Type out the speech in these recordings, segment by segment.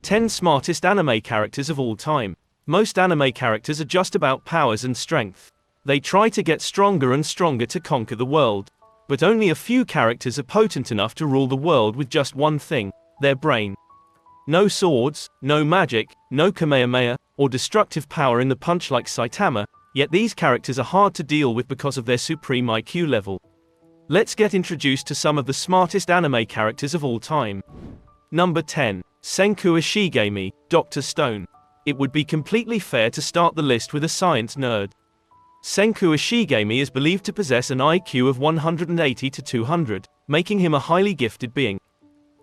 10 Smartest Anime Characters of All Time. Most anime characters are just about powers and strength. They try to get stronger and stronger to conquer the world. But only a few characters are potent enough to rule the world with just one thing: their brain. No swords, no magic, no Kamehameha, or destructive power in the punch like Saitama, yet these characters are hard to deal with because of their supreme IQ level. Let's get introduced to some of the smartest anime characters of all time. Number 10. Senku Ishigami, Dr. Stone. It would be completely fair to start the list with a science nerd. Senku Ishigami is believed to possess an IQ of 180 to 200, making him a highly gifted being.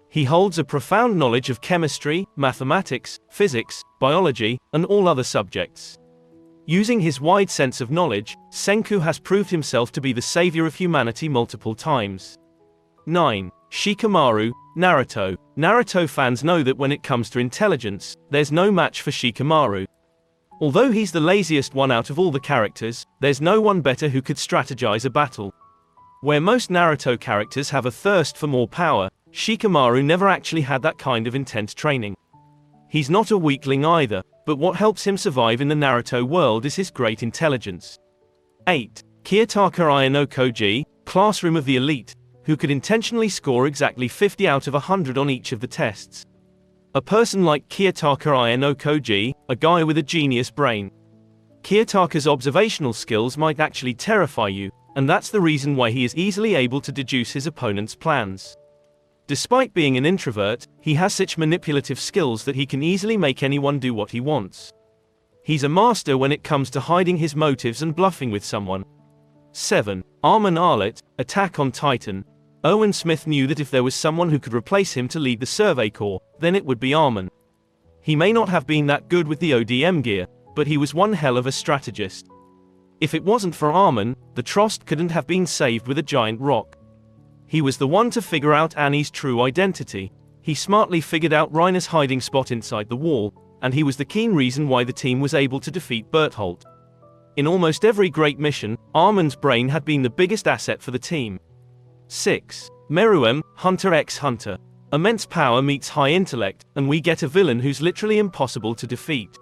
He holds a profound knowledge of chemistry, mathematics, physics, biology, and all other subjects. Using his wide sense of knowledge, Senku has proved himself to be the savior of humanity multiple times. 9. Shikamaru, Naruto. Naruto fans know that when it comes to intelligence, there's no match for Shikamaru. Although he's the laziest one out of all the characters, there's no one better who could strategize a battle. Where most Naruto characters have a thirst for more power, Shikamaru never actually had that kind of intense training. He's not a weakling either, but what helps him survive in the Naruto world is his great intelligence. 8. Kiyotaka Ayanokoji, Classroom of the Elite, who could intentionally score exactly 50 out of 100 on each of the tests. A person like Kiyotaka Ayanokoji, a guy with a genius brain. Kiyotaka's observational skills might actually terrify you, and that's the reason why he is easily able to deduce his opponent's plans. Despite being an introvert, he has such manipulative skills that he can easily make anyone do what he wants. He's a master when it comes to hiding his motives and bluffing with someone. 7. Armin Arlert, Attack on Titan. Owen Smith knew that if there was someone who could replace him to lead the Survey Corps, then it would be Armin. He may not have been that good with the ODM gear, but he was one hell of a strategist. If it wasn't for Armin, the Trost couldn't have been saved with a giant rock. He was the one to figure out Annie's true identity. He smartly figured out Reiner's hiding spot inside the wall, and he was the keen reason why the team was able to defeat Bertholdt. In almost every great mission, Armin's brain had been the biggest asset for the team. 6. Meruem, Hunter x Hunter. Immense power meets high intellect, and we get a villain who's literally impossible to defeat.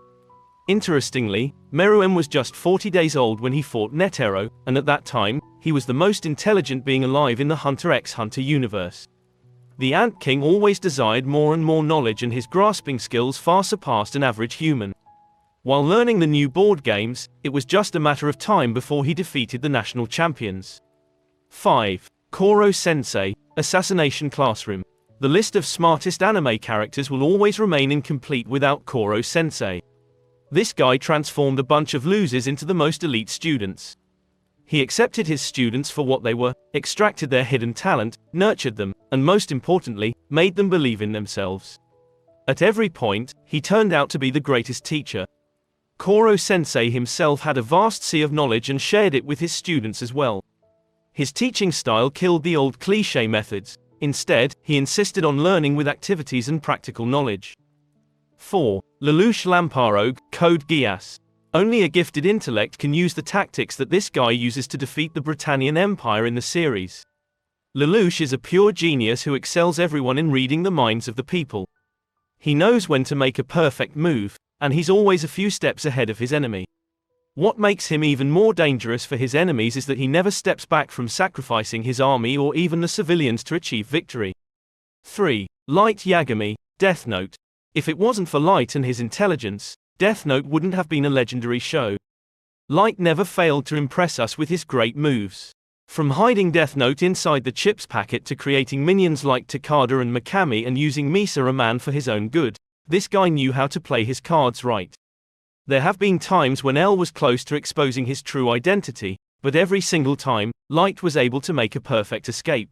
Interestingly, Meruem was just 40 days old when he fought Netero, and at that time, he was the most intelligent being alive in the Hunter x Hunter universe. The Ant King always desired more and more knowledge, and his grasping skills far surpassed an average human. While learning the new board games, it was just a matter of time before he defeated the national champions. 5. Koro-Sensei, Assassination Classroom. The list of smartest anime characters will always remain incomplete without Koro-Sensei. This guy transformed a bunch of losers into the most elite students. He accepted his students for what they were, extracted their hidden talent, nurtured them, and most importantly, made them believe in themselves. At every point, he turned out to be the greatest teacher. Koro-Sensei himself had a vast sea of knowledge and shared it with his students as well. His teaching style killed the old cliché methods. Instead, he insisted on learning with activities and practical knowledge. 4. Lelouch Lamparog, Code Geass. Only a gifted intellect can use the tactics that this guy uses to defeat the Britannian Empire in the series. Lelouch is a pure genius who excels everyone in reading the minds of the people. He knows when to make a perfect move, and he's always a few steps ahead of his enemy. What makes him even more dangerous for his enemies is that he never steps back from sacrificing his army or even the civilians to achieve victory. 3. Light Yagami, Death Note. If it wasn't for Light and his intelligence, Death Note wouldn't have been a legendary show. Light never failed to impress us with his great moves. From hiding Death Note inside the chips packet to creating minions like Takada and Mikami and using Misa a man for his own good, this guy knew how to play his cards right. There have been times when L was close to exposing his true identity, but every single time, Light was able to make a perfect escape.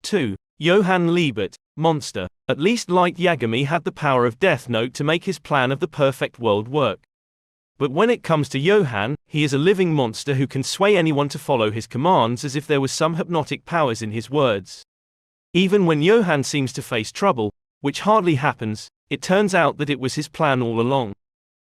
2. JOHAN LIEBERT, Monster. At least Light Yagami had the power of Death Note to make his plan of the perfect world work. But when it comes to JOHAN, he is a living monster who can sway anyone to follow his commands as if there was some hypnotic powers in his words. Even when JOHAN seems to face trouble, which hardly happens, it turns out that it was his plan all along.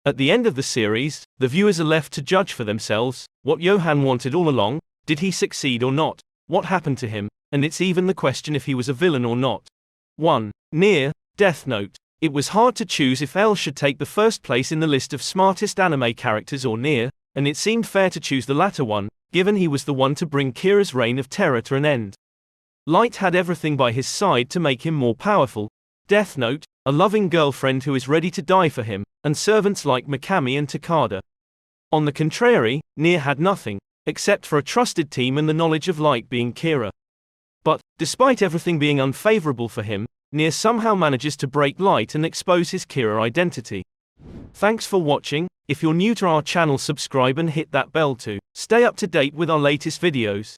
At the end of the series, the viewers are left to judge for themselves what JOHAN wanted all along. Did he succeed or not? What happened to him? And it's even the question if he was a villain or not. 1. Near Death Note. It was hard to choose if L should take the first place in the list of smartest anime characters or Nier, and it seemed fair to choose the latter one, given he was the one to bring Kira's reign of terror to an end. Light had everything by his side to make him more powerful: Death Note, a loving girlfriend who is ready to die for him, and servants like Mikami and Takada. On the contrary, Nier had nothing, except for a trusted team and the knowledge of Light being Kira. But, despite everything being unfavorable for him, Nier somehow manages to break Light and expose his Kira identity. Thanks for watching. If you're new to our channel, subscribe and hit that bell to stay up to date with our latest videos.